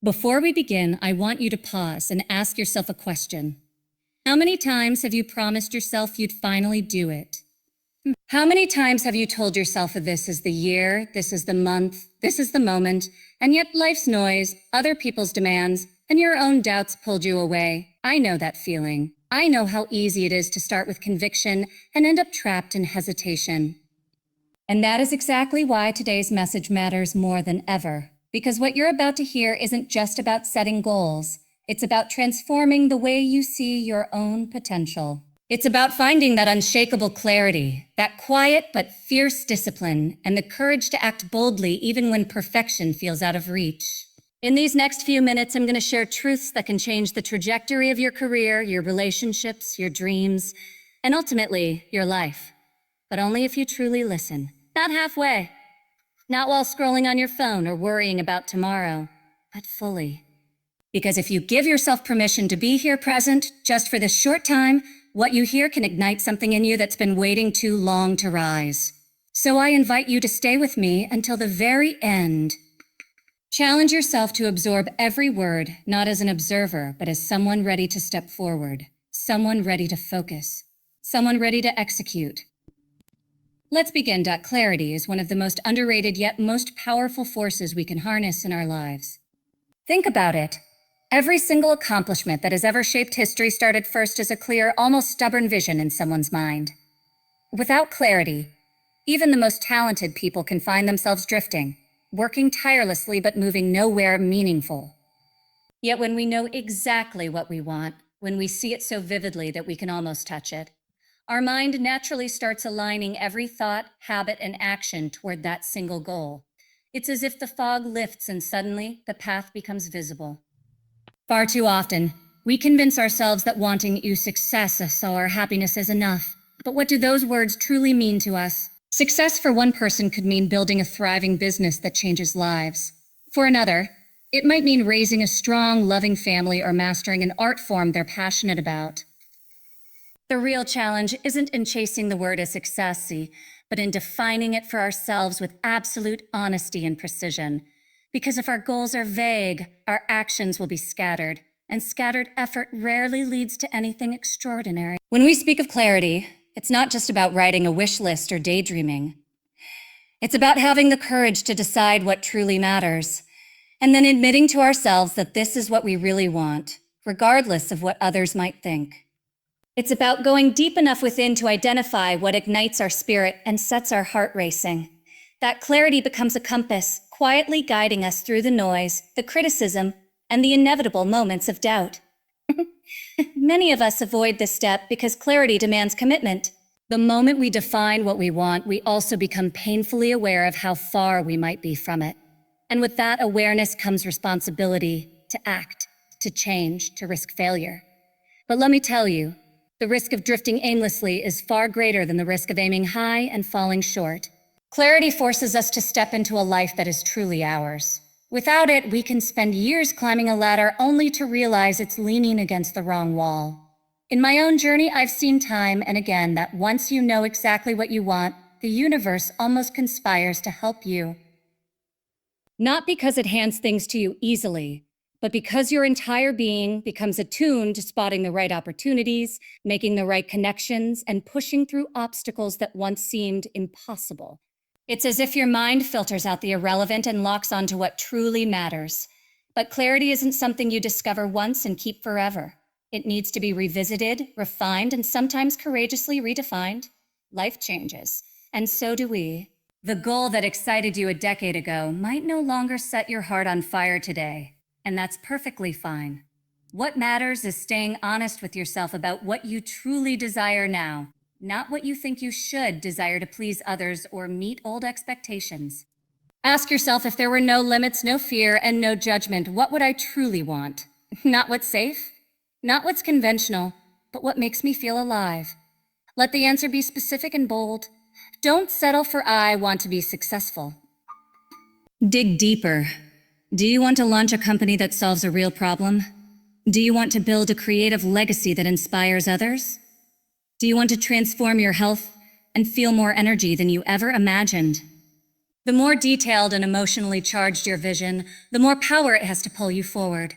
Before we begin, I want you to pause and ask yourself a question. How many times have you promised yourself you'd finally do it? How many times have you told yourself that this is the year, this is the month, this is the moment, and yet life's noise, other people's demands, and your own doubts pulled you away? I know that feeling. I know how easy it is to start with conviction and end up trapped in hesitation. And that is exactly why today's message matters more than ever. Because what you're about to hear isn't just about setting goals. It's about transforming the way you see your own potential. It's about finding that unshakable clarity, that quiet but fierce discipline, and the courage to act boldly even when perfection feels out of reach. In these next few minutes, I'm going to share truths that can change the trajectory of your career, your relationships, your dreams, and ultimately, your life. But only if you truly listen. Not halfway. Not while scrolling on your phone or worrying about tomorrow, but fully. Because if you give yourself permission to be here present, just for this short time, what you hear can ignite something in you that's been waiting too long to rise. So I invite you to stay with me until the very end. Challenge yourself to absorb every word, not as an observer, but as someone ready to step forward, someone ready to focus, someone ready to execute. Let's begin. Clarity is one of the most underrated yet most powerful forces we can harness in our lives. Think about it. Every single accomplishment that has ever shaped history started first as a clear, almost stubborn vision in someone's mind. Without clarity, even the most talented people can find themselves drifting, working tirelessly but moving nowhere meaningful. Yet when we know exactly what we want, when we see it so vividly that we can almost touch it, our mind naturally starts aligning every thought, habit, and action toward that single goal. It's as if the fog lifts and suddenly the path becomes visible. Far too often, we convince ourselves that wanting success or happiness is enough. But what do those words truly mean to us? Success for one person could mean building a thriving business that changes lives. For another, it might mean raising a strong, loving family or mastering an art form they're passionate about. The real challenge isn't in chasing the word as success, but in defining it for ourselves with absolute honesty and precision. Because if our goals are vague, our actions will be scattered, and scattered effort rarely leads to anything extraordinary. When we speak of clarity, it's not just about writing a wish list or daydreaming. It's about having the courage to decide what truly matters, and then admitting to ourselves that this is what we really want, regardless of what others might think. It's about going deep enough within to identify what ignites our spirit and sets our heart racing. That clarity becomes a compass, quietly guiding us through the noise, the criticism, and the inevitable moments of doubt. Many of us avoid this step because clarity demands commitment. The moment we define what we want, we also become painfully aware of how far we might be from it. And with that awareness comes responsibility to act, to change, to risk failure. But let me tell you, the risk of drifting aimlessly is far greater than the risk of aiming high and falling short. Clarity forces us to step into a life that is truly ours. Without it, we can spend years climbing a ladder only to realize it's leaning against the wrong wall. In my own journey, I've seen time and again that once you know exactly what you want, the universe almost conspires to help you. Not because it hands things to you easily, but because your entire being becomes attuned to spotting the right opportunities, making the right connections, and pushing through obstacles that once seemed impossible. It's as if your mind filters out the irrelevant and locks onto what truly matters. But clarity isn't something you discover once and keep forever. It needs to be revisited, refined, and sometimes courageously redefined. Life changes, and so do we. The goal that excited you a decade ago might no longer set your heart on fire today. And that's perfectly fine. What matters is staying honest with yourself about what you truly desire now, not what you think you should desire to please others or meet old expectations. Ask yourself, if there were no limits, no fear, and no judgment, what would I truly want? Not what's safe, not what's conventional, but what makes me feel alive. Let the answer be specific and bold. Don't settle for "I want to be successful." Dig deeper. Do you want to launch a company that solves a real problem? Do you want to build a creative legacy that inspires others? Do you want to transform your health and feel more energy than you ever imagined? The more detailed and emotionally charged your vision, the more power it has to pull you forward.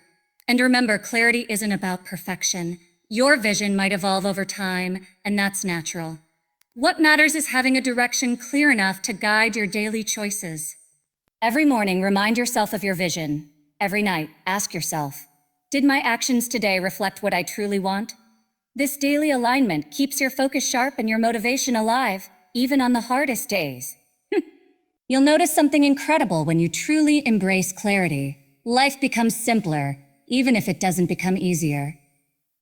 And remember, clarity isn't about perfection. Your vision might evolve over time, and that's natural. What matters is having a direction clear enough to guide your daily choices. Every morning, remind yourself of your vision. Every night, ask yourself, did my actions today reflect what I truly want? This daily alignment keeps your focus sharp and your motivation alive, even on the hardest days. You'll notice something incredible when you truly embrace clarity. Life becomes simpler, even if it doesn't become easier.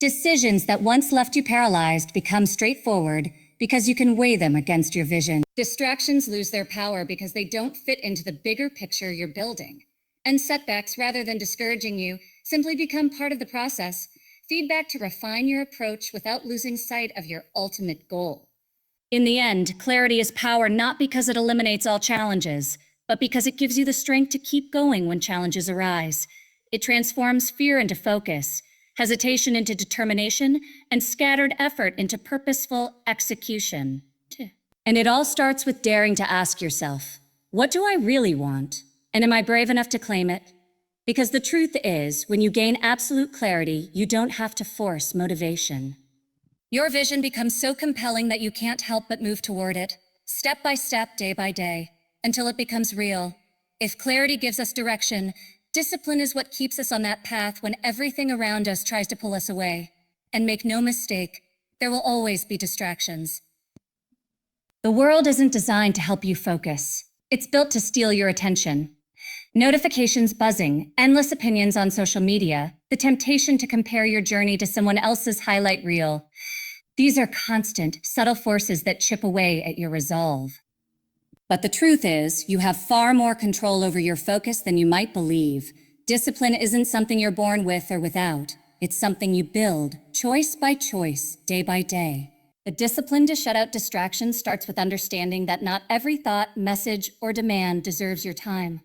Decisions that once left you paralyzed become straightforward because you can weigh them against your vision. Distractions lose their power because they don't fit into the bigger picture you're building. And setbacks, rather than discouraging you, simply become part of the process. Feedback to refine your approach without losing sight of your ultimate goal. In the end, clarity is power not because it eliminates all challenges, but because it gives you the strength to keep going when challenges arise. It transforms fear into focus, hesitation into determination, and scattered effort into purposeful execution. And it all starts with daring to ask yourself, what do I really want? And am I brave enough to claim it? Because the truth is, when you gain absolute clarity, you don't have to force motivation. Your vision becomes so compelling that you can't help but move toward it, step by step, day by day, until it becomes real. If clarity gives us direction, discipline is what keeps us on that path when everything around us tries to pull us away. And make no mistake, there will always be distractions. The world isn't designed to help you focus. It's built to steal your attention. Notifications buzzing, endless opinions on social media, the temptation to compare your journey to someone else's highlight reel. These are constant, subtle forces that chip away at your resolve. But the truth is, you have far more control over your focus than you might believe. Discipline isn't something you're born with or without. It's something you build, choice by choice, day by day. The discipline to shut out distractions starts with understanding that not every thought, message, or demand deserves your time.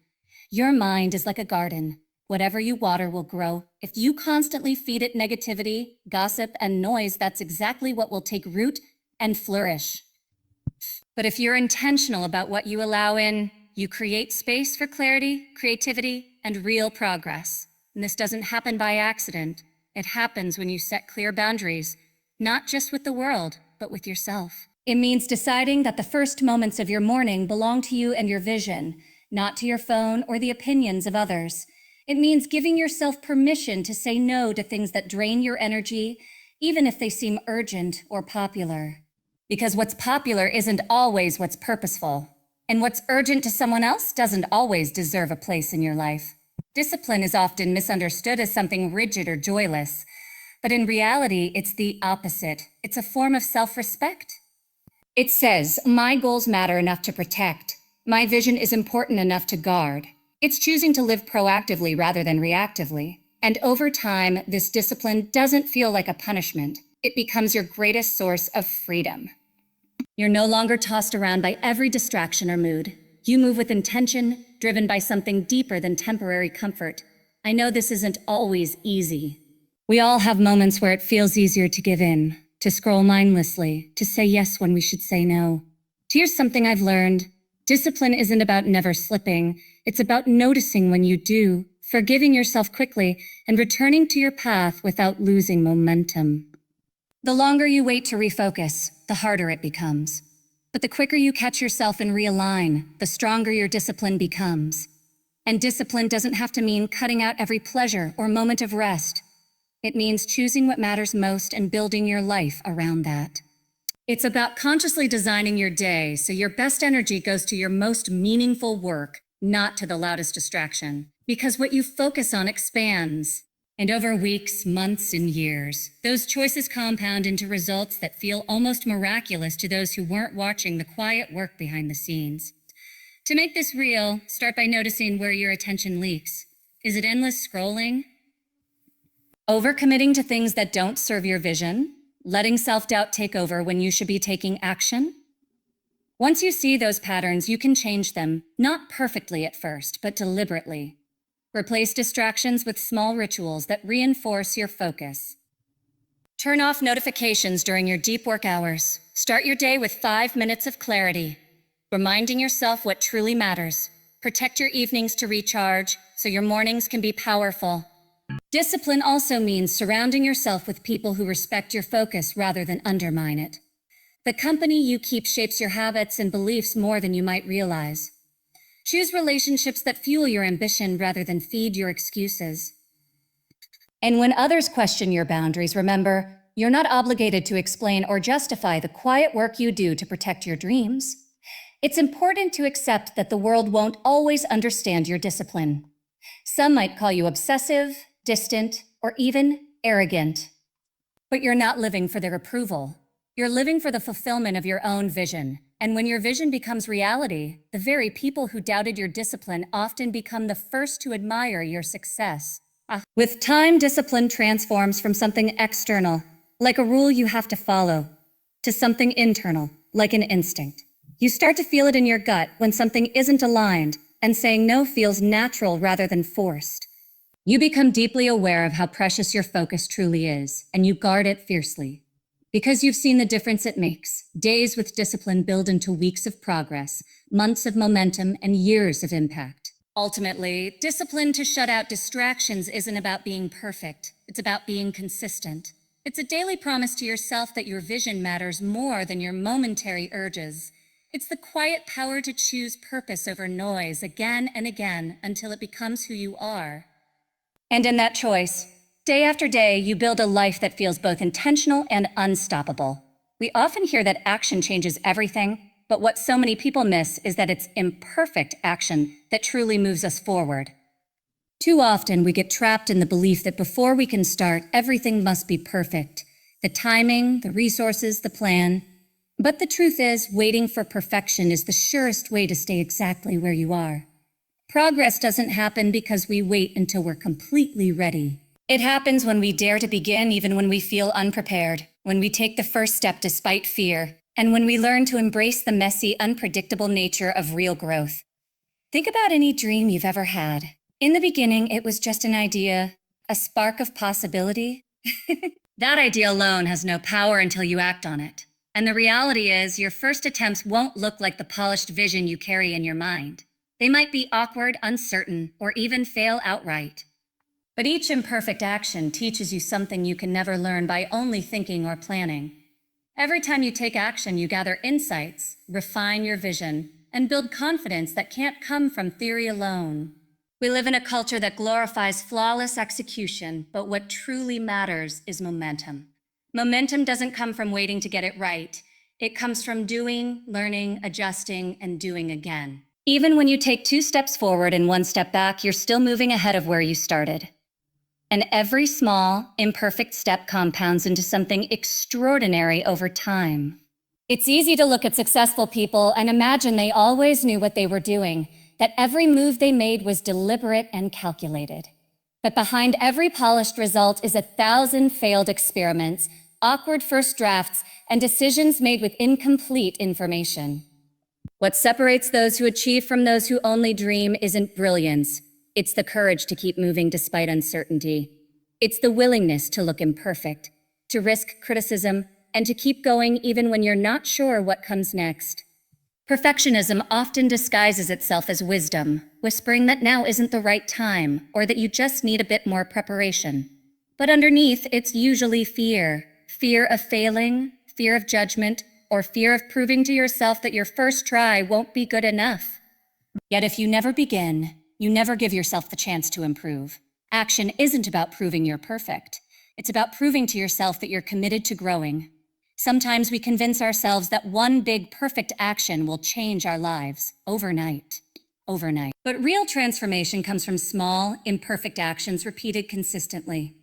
Your mind is like a garden. Whatever you water will grow. If you constantly feed it negativity, gossip, and noise, that's exactly what will take root and flourish. But if you're intentional about what you allow in, you create space for clarity, creativity, and real progress. And this doesn't happen by accident. It happens when you set clear boundaries, not just with the world, but with yourself. It means deciding that the first moments of your morning belong to you and your vision, not to your phone or the opinions of others. It means giving yourself permission to say no to things that drain your energy, even if they seem urgent or popular. Because what's popular isn't always what's purposeful, and what's urgent to someone else doesn't always deserve a place in your life. Discipline is often misunderstood as something rigid or joyless, but in reality, it's the opposite. It's a form of self-respect. It says, my goals matter enough to protect. My vision is important enough to guard. It's choosing to live proactively rather than reactively. And over time, this discipline doesn't feel like a punishment. It becomes your greatest source of freedom. You're no longer tossed around by every distraction or mood. You move with intention, driven by something deeper than temporary comfort. I know this isn't always easy. We all have moments where it feels easier to give in, to scroll mindlessly, to say yes when we should say no. Here's something I've learned. Discipline isn't about never slipping. It's about noticing when you do, forgiving yourself quickly, and returning to your path without losing momentum. The longer you wait to refocus, the harder it becomes. But the quicker you catch yourself and realign, the stronger your discipline becomes. And discipline doesn't have to mean cutting out every pleasure or moment of rest. It means choosing what matters most and building your life around that. It's about consciously designing your day so your best energy goes to your most meaningful work, not to the loudest distraction. Because what you focus on expands. And over weeks, months, and years, those choices compound into results that feel almost miraculous to those who weren't watching the quiet work behind the scenes. To make this real, start by noticing where your attention leaks. Is it endless scrolling? Overcommitting to things that don't serve your vision? Letting self-doubt take over when you should be taking action? Once you see those patterns, you can change them, not perfectly at first, but deliberately. Replace distractions with small rituals that reinforce your focus. Turn off notifications during your deep work hours. Start your day with 5 minutes of clarity. Reminding yourself what truly matters. Protect your evenings to recharge so your mornings can be powerful. Discipline also means surrounding yourself with people who respect your focus rather than undermine it. The company you keep shapes your habits and beliefs more than you might realize. Choose relationships that fuel your ambition rather than feed your excuses. And when others question your boundaries, remember, you're not obligated to explain or justify the quiet work you do to protect your dreams. It's important to accept that the world won't always understand your discipline. Some might call you obsessive, distant, or even arrogant. But you're not living for their approval. You're living for the fulfillment of your own vision. And when your vision becomes reality, the very people who doubted your discipline often become the first to admire your success. With time, discipline transforms from something external, like a rule you have to follow, to something internal, like an instinct. You start to feel it in your gut when something isn't aligned, and saying no feels natural rather than forced. You become deeply aware of how precious your focus truly is, and you guard it fiercely. Because you've seen the difference it makes, days with discipline build into weeks of progress, months of momentum, and years of impact. Ultimately, discipline to shut out distractions isn't about being perfect. It's about being consistent. It's a daily promise to yourself that your vision matters more than your momentary urges. It's the quiet power to choose purpose over noise again and again until it becomes who you are. And in that choice, day after day, you build a life that feels both intentional and unstoppable. We often hear that action changes everything, but what so many people miss is that it's imperfect action that truly moves us forward. Too often, we get trapped in the belief that before we can start, everything must be perfect. The timing, the resources, the plan. But the truth is, waiting for perfection is the surest way to stay exactly where you are. Progress doesn't happen because we wait until we're completely ready. It happens when we dare to begin even when we feel unprepared, when we take the first step despite fear, and when we learn to embrace the messy, unpredictable nature of real growth. Think about any dream you've ever had. In the beginning, it was just an idea, a spark of possibility. That idea alone has no power until you act on it. And the reality is, your first attempts won't look like the polished vision you carry in your mind. They might be awkward, uncertain, or even fail outright. But each imperfect action teaches you something you can never learn by only thinking or planning. Every time you take action, you gather insights, refine your vision, and build confidence that can't come from theory alone. We live in a culture that glorifies flawless execution, but what truly matters is momentum. Momentum doesn't come from waiting to get it right. It comes from doing, learning, adjusting, and doing again. Even when you take 2 steps forward and 1 step back, you're still moving ahead of where you started. And every small, imperfect step compounds into something extraordinary over time. It's easy to look at successful people and imagine they always knew what they were doing, that every move they made was deliberate and calculated. But behind every polished result is 1,000 failed experiments, awkward first drafts, and decisions made with incomplete information. What separates those who achieve from those who only dream isn't brilliance. It's the courage to keep moving despite uncertainty. It's the willingness to look imperfect, to risk criticism, and to keep going even when you're not sure what comes next. Perfectionism often disguises itself as wisdom, whispering that now isn't the right time, or that you just need a bit more preparation. But underneath, it's usually fear. Fear of failing, fear of judgment, or fear of proving to yourself that your first try won't be good enough. Yet if you never begin, you never give yourself the chance to improve. Action isn't about proving you're perfect. It's about proving to yourself that you're committed to growing. Sometimes we convince ourselves that one big perfect action will change our lives overnight. But real transformation comes from small, imperfect actions repeated consistently.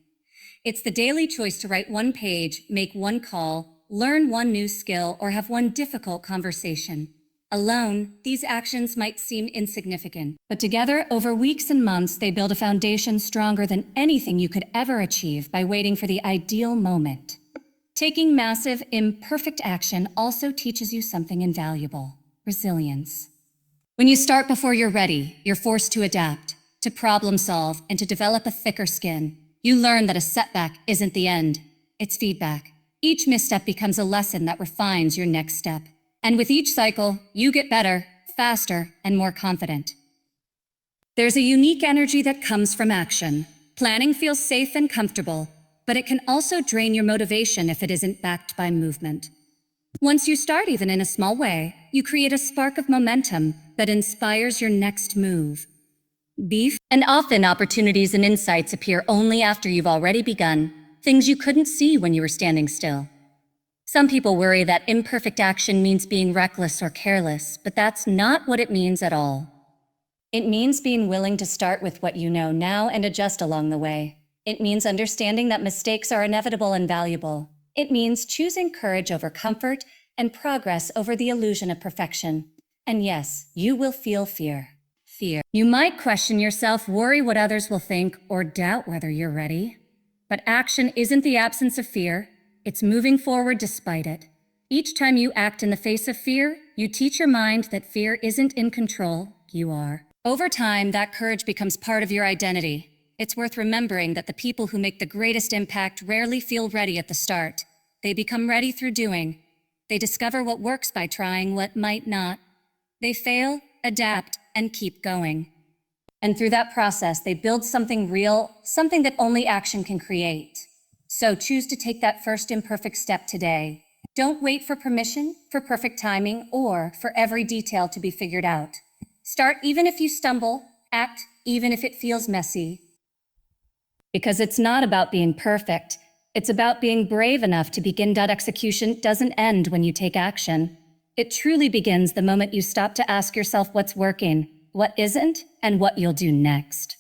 It's the daily choice to write 1 page, make 1 call, learn 1 new skill, or have 1 difficult conversation. Alone, these actions might seem insignificant, but together, over weeks and months, they build a foundation stronger than anything you could ever achieve by waiting for the ideal moment. Taking massive, imperfect action also teaches you something invaluable: resilience. When you start before you're ready, you're forced to adapt, to problem solve, and to develop a thicker skin. You learn that a setback isn't the end, it's feedback. Each misstep becomes a lesson that refines your next step. And with each cycle, you get better, faster, and more confident. There's a unique energy that comes from action. Planning feels safe and comfortable, but it can also drain your motivation if it isn't backed by movement. Once you start, even in a small way, you create a spark of momentum that inspires your next move. And often opportunities and insights appear only after you've already begun, things you couldn't see when you were standing still. Some people worry that imperfect action means being reckless or careless, but that's not what it means at all. It means being willing to start with what you know now and adjust along the way. It means understanding that mistakes are inevitable and valuable. It means choosing courage over comfort and progress over the illusion of perfection. And yes, you will feel fear. You might question yourself, worry what others will think, or doubt whether you're ready. But action isn't the absence of fear. It's moving forward despite it. Each time you act in the face of fear, you teach your mind that fear isn't in control, you are. Over time, that courage becomes part of your identity. It's worth remembering that the people who make the greatest impact rarely feel ready at the start. They become ready through doing. They discover what works by trying what might not. They fail, adapt, and keep going. And through that process, they build something real, something that only action can create. So choose to take that first imperfect step today. Don't wait for permission, for perfect timing, or for every detail to be figured out. Start even if you stumble, act even if it feels messy. Because it's not about being perfect. It's about being brave enough to begin. Execution doesn't end when you take action. It truly begins the moment you stop to ask yourself what's working, what isn't, and what you'll do next.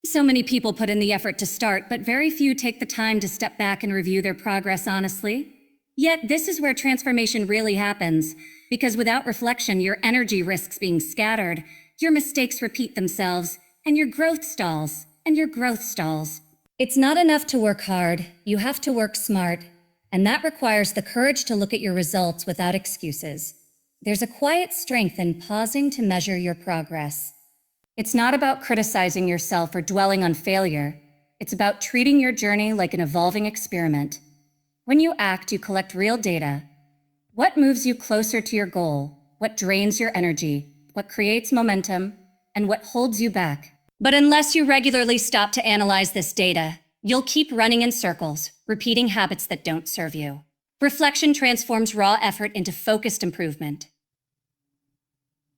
So many people put in the effort to start, but very few take the time to step back and review their progress honestly. Yet this is where transformation really happens, because without reflection, your energy risks being scattered, your mistakes repeat themselves, and your growth stalls. It's not enough to work hard, you have to work smart, and that requires the courage to look at your results without excuses. There's a quiet strength in pausing to measure your progress. It's not about criticizing yourself or dwelling on failure. It's about treating your journey like an evolving experiment. When you act, you collect real data. What moves you closer to your goal? What drains your energy? What creates momentum? And what holds you back? But unless you regularly stop to analyze this data, you'll keep running in circles, repeating habits that don't serve you. Reflection transforms raw effort into focused improvement.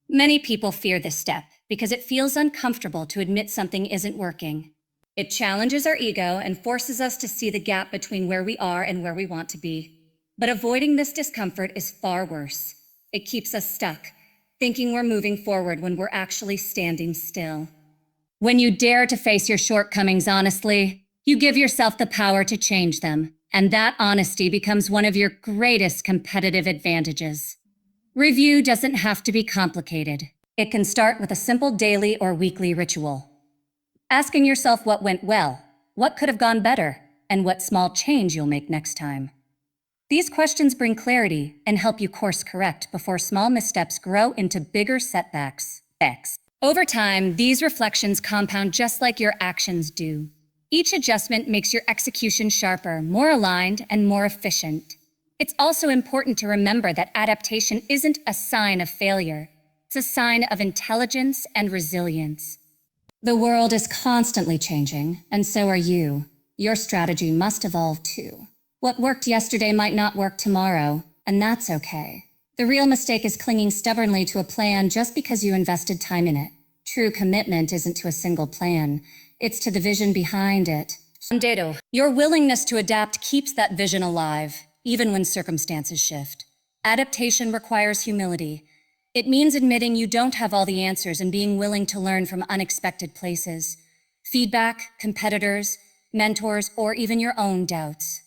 Many people fear this step because it feels uncomfortable to admit something isn't working. It challenges our ego and forces us to see the gap between where we are and where we want to be. But avoiding this discomfort is far worse. It keeps us stuck, thinking we're moving forward when we're actually standing still. When you dare to face your shortcomings honestly, you give yourself the power to change them, and that honesty becomes one of your greatest competitive advantages. Review doesn't have to be complicated. It can start with a simple daily or weekly ritual. Asking yourself what went well, what could have gone better, and what small change you'll make next time. These questions bring clarity and help you course correct before small missteps grow into bigger setbacks. Over time, these reflections compound just like your actions do. Each adjustment makes your execution sharper, more aligned, and more efficient. It's also important to remember that adaptation isn't a sign of failure. It's a sign of intelligence and resilience. The world is constantly changing, and so are you. Your strategy must evolve too. What worked yesterday might not work tomorrow, and that's okay. The real mistake is clinging stubbornly to a plan just because you invested time in it. True commitment isn't to a single plan, it's to the vision behind it. Your willingness to adapt keeps that vision alive, even when circumstances shift. Adaptation requires humility. It means admitting you don't have all the answers and being willing to learn from unexpected places. Feedback, competitors, mentors, or even your own doubts.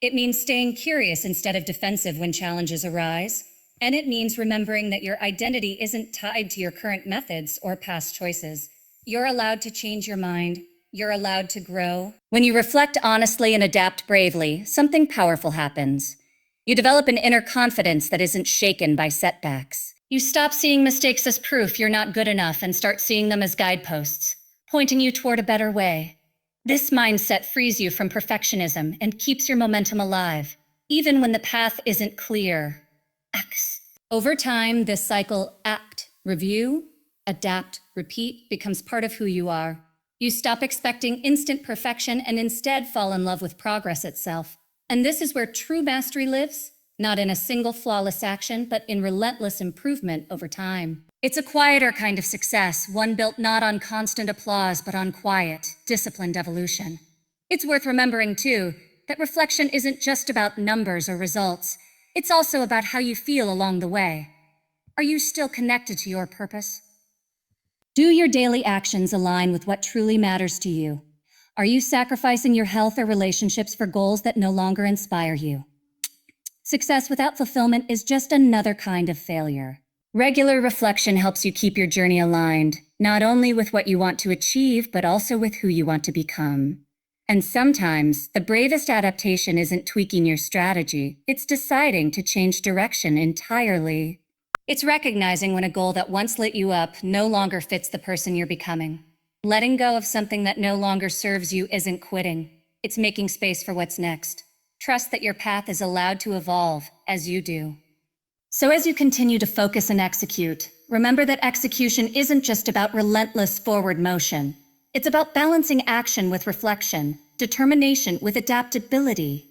It means staying curious instead of defensive when challenges arise. And it means remembering that your identity isn't tied to your current methods or past choices. You're allowed to change your mind. You're allowed to grow. When you reflect honestly and adapt bravely, something powerful happens. You develop an inner confidence that isn't shaken by setbacks. You stop seeing mistakes as proof you're not good enough and start seeing them as guideposts, pointing you toward a better way. This mindset frees you from perfectionism and keeps your momentum alive, even when the path isn't clear. Over time, this cycle act, review, adapt, repeat becomes part of who you are. You stop expecting instant perfection and instead fall in love with progress itself. And this is where true mastery lives, not in a single flawless action, but in relentless improvement over time. It's a quieter kind of success, one built not on constant applause, but on quiet, disciplined evolution. It's worth remembering, too, that reflection isn't just about numbers or results. It's also about how you feel along the way. Are you still connected to your purpose? Do your daily actions align with what truly matters to you? Are you sacrificing your health or relationships for goals that no longer inspire you? Success without fulfillment is just another kind of failure. Regular reflection helps you keep your journey aligned, not only with what you want to achieve, but also with who you want to become. And sometimes, the bravest adaptation isn't tweaking your strategy, it's deciding to change direction entirely. It's recognizing when a goal that once lit you up no longer fits the person you're becoming. Letting go of something that no longer serves you isn't quitting. It's making space for what's next. Trust that your path is allowed to evolve as you do. So as you continue to focus and execute, remember that execution isn't just about relentless forward motion. It's about balancing action with reflection, determination with adaptability.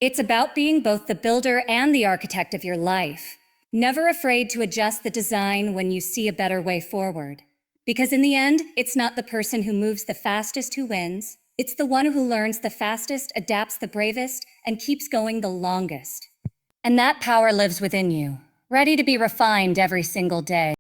It's about being both the builder and the architect of your life. Never afraid to adjust the design when you see a better way forward. Because in the end, it's not the person who moves the fastest who wins. It's the one who learns the fastest, adapts the bravest, and keeps going the longest. And that power lives within you, ready to be refined every single day.